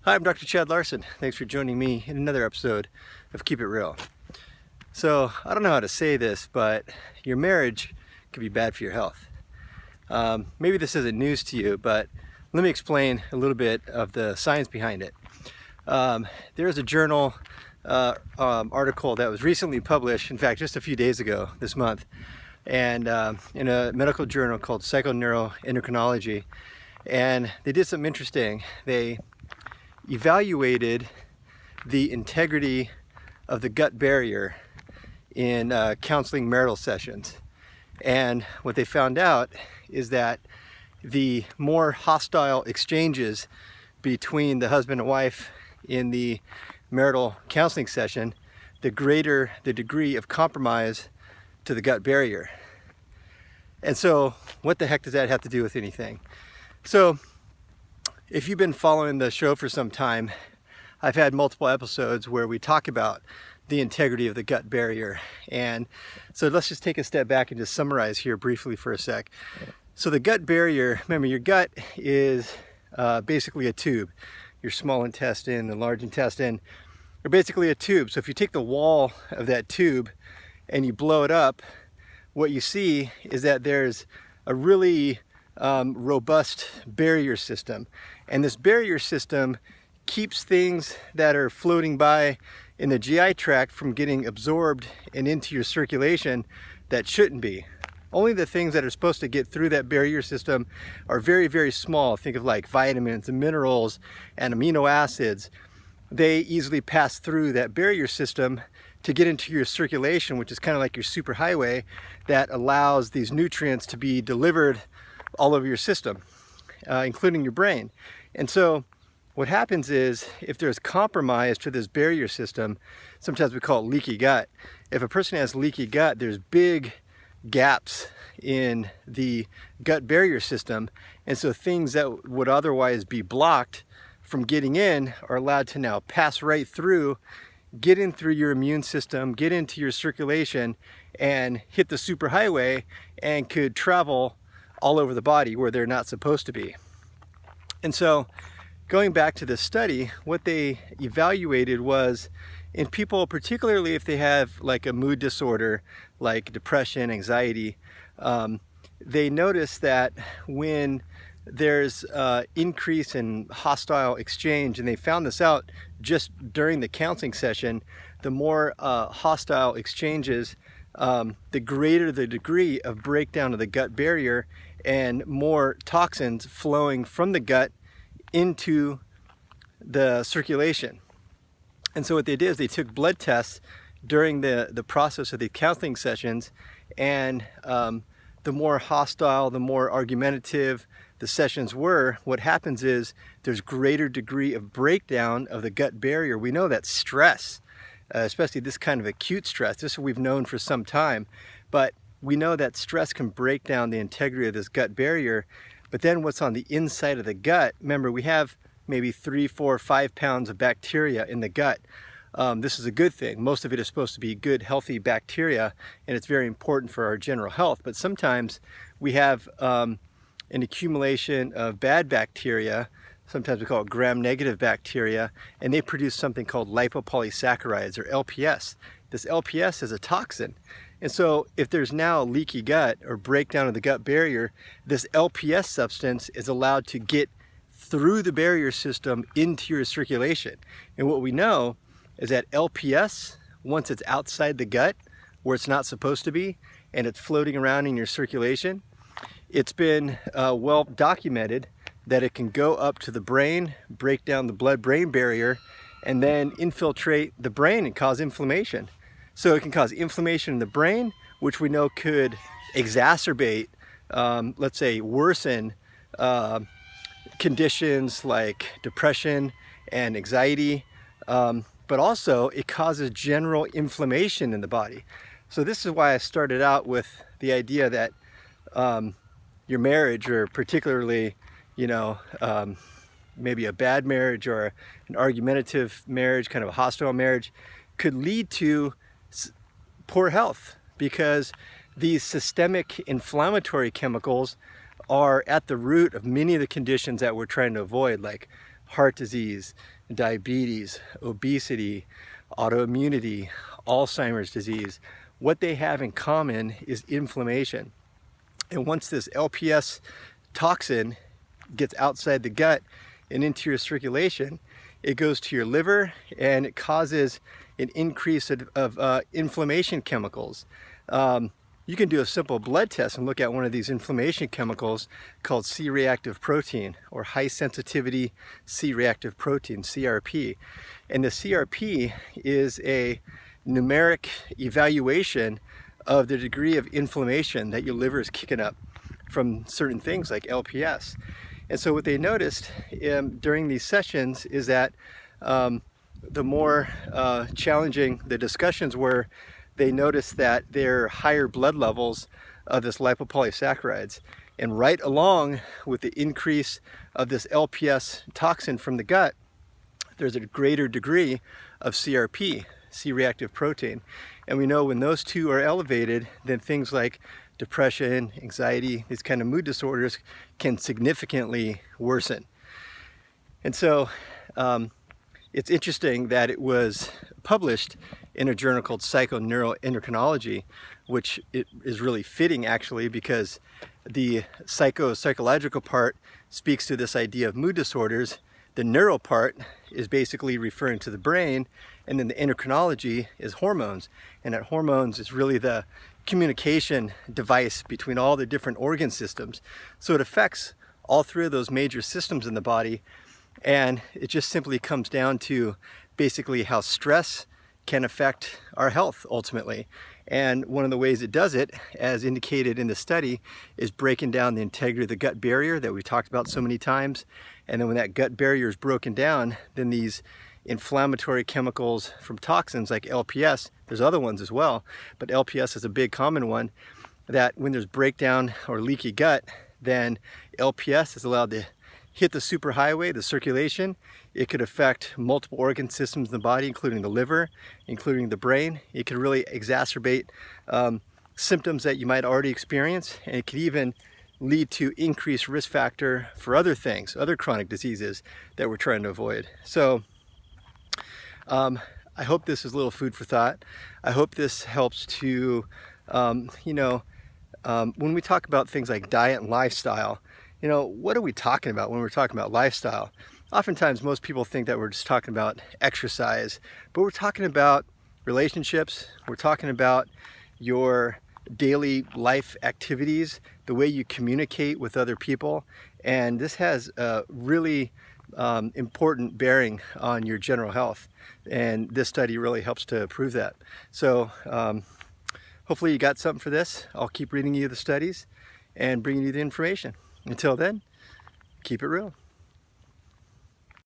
Hi, I'm Dr. Chad Larson. Thanks for joining me in another episode of Keep It Real. So, I don't know how to say this, but your marriage could be bad for your health. Maybe this isn't news to you, but let me explain a little bit of the science behind it. There's a journal article that was recently published, in fact, just a few days ago this month, and in a medical journal called Sickol Neuroendocrinology. And they did something interesting. They evaluated the integrity of the gut barrier in counseling marital sessions. And what they found out is that the more hostile exchanges between the husband and wife in the marital counseling session, the greater the degree of compromise to the gut barrier. And so what the heck does that have to do with anything? So if you've been following the show for some time, I've had multiple episodes where we talk about the integrity of the gut barrier. And so let's just take a step back and just summarize here briefly for a sec. So the gut barrier, remember, your gut is basically a tube. Your small intestine and large intestine are basically a tube. So if you take the wall of that tube and you blow it up, what you see is that there's a really robust barrier system. And this barrier system keeps things that are floating by in the GI tract from getting absorbed and into your circulation that shouldn't be. Only the things that are supposed to get through that barrier system are very, very small. Think of like vitamins and minerals and amino acids. They easily pass through that barrier system to get into your circulation, which is kind of like your superhighway that allows these nutrients to be delivered all over your system, including your brain. And so what happens is, if there's compromise to this barrier system, sometimes we call it leaky gut. If a person has leaky gut, there's big gaps in the gut barrier system. And so things that would otherwise be blocked from getting in are allowed to now pass right through, get in through your immune system, get into your circulation, and hit the superhighway and could travel all over the body where they're not supposed to be. And so going back to this study, what they evaluated was in people, particularly if they have like a mood disorder, like depression, anxiety, they noticed that when there's increase in hostile exchange, and they found this out just during the counseling session, the more hostile exchanges, the greater the degree of breakdown of the gut barrier and more toxins flowing from the gut into the circulation. And so what they did is they took blood tests during the process of the counseling sessions, and the more hostile, the more argumentative the sessions were, what happens is there's greater degree of breakdown of the gut barrier. We know that stress, especially this kind of acute stress, this we've known for some time, but we know that stress can break down the integrity of this gut barrier. But then what's on the inside of the gut, remember, we have maybe 3, 4, 5 pounds of bacteria in the gut. This is a good thing. Most of it is supposed to be good, healthy bacteria, and it's very important for our general health. But sometimes we have an accumulation of bad bacteria. Sometimes we call it gram-negative bacteria, and they produce something called lipopolysaccharides, or LPS. This LPS is a toxin. And so if there's now leaky gut or breakdown of the gut barrier, this LPS substance is allowed to get through the barrier system into your circulation. And what we know is that LPS, once it's outside the gut where it's not supposed to be and it's floating around in your circulation, it's been well documented that it can go up to the brain, break down the blood-brain barrier, and then infiltrate the brain and cause inflammation. So it can cause inflammation in the brain, which we know could exacerbate, let's say worsen conditions like depression and anxiety, but also it causes general inflammation in the body. So this is why I started out with the idea that your marriage, or particularly, maybe a bad marriage or an argumentative marriage, kind of a hostile marriage, could lead to poor health, because these systemic inflammatory chemicals are at the root of many of the conditions that we're trying to avoid, like heart disease, diabetes, obesity, autoimmunity, Alzheimer's disease, what they have in common is inflammation. And once this LPS toxin gets outside the gut and into your circulation, it goes to your liver and it causes an increase of inflammation chemicals. You can do a simple blood test and look at one of these inflammation chemicals called C-reactive protein, or high sensitivity C-reactive protein, CRP. And the CRP is a numeric evaluation of the degree of inflammation that your liver is kicking up from certain things like LPS. And so what they noticed during these sessions is that the more challenging the discussions were, they noticed that there are higher blood levels of this lipopolysaccharides. And right along with the increase of this LPS toxin from the gut, there's a greater degree of CRP, C-reactive protein. And we know when those two are elevated, then things like depression, anxiety, these kind of mood disorders can significantly worsen. And so it's interesting that it was published in a journal called Psychoneuroendocrinology, which it is really fitting actually, because the psychological part speaks to this idea of mood disorders. The neuro part is basically referring to the brain, and then the endocrinology is hormones. And that hormones is really the communication device between all the different organ systems. So it affects all three of those major systems in the body. And it just simply comes down to basically how stress can affect our health ultimately. And one of the ways it does it, as indicated in the study, is breaking down the integrity of the gut barrier that we talked about so many times. And then when that gut barrier is broken down, then these inflammatory chemicals from toxins like LPS, there's other ones as well, but LPS is a big common one, that when there's breakdown or leaky gut, then LPS is allowed to hit the superhighway, the circulation. It could affect multiple organ systems in the body, including the liver, including the brain. It could really exacerbate symptoms that you might already experience, and it could even lead to increased risk factor for other things, other chronic diseases that we're trying to avoid. So I hope this is a little food for thought. I hope this helps to, when we talk about things like diet and lifestyle, what are we talking about when we're talking about lifestyle? Oftentimes, most people think that we're just talking about exercise, but we're talking about relationships. We're talking about your daily life activities, the way you communicate with other people. And this has a really important bearing on your general health. And this study really helps to prove that. So hopefully you got something for this. I'll keep reading you the studies and bringing you the information. Until then, keep it real.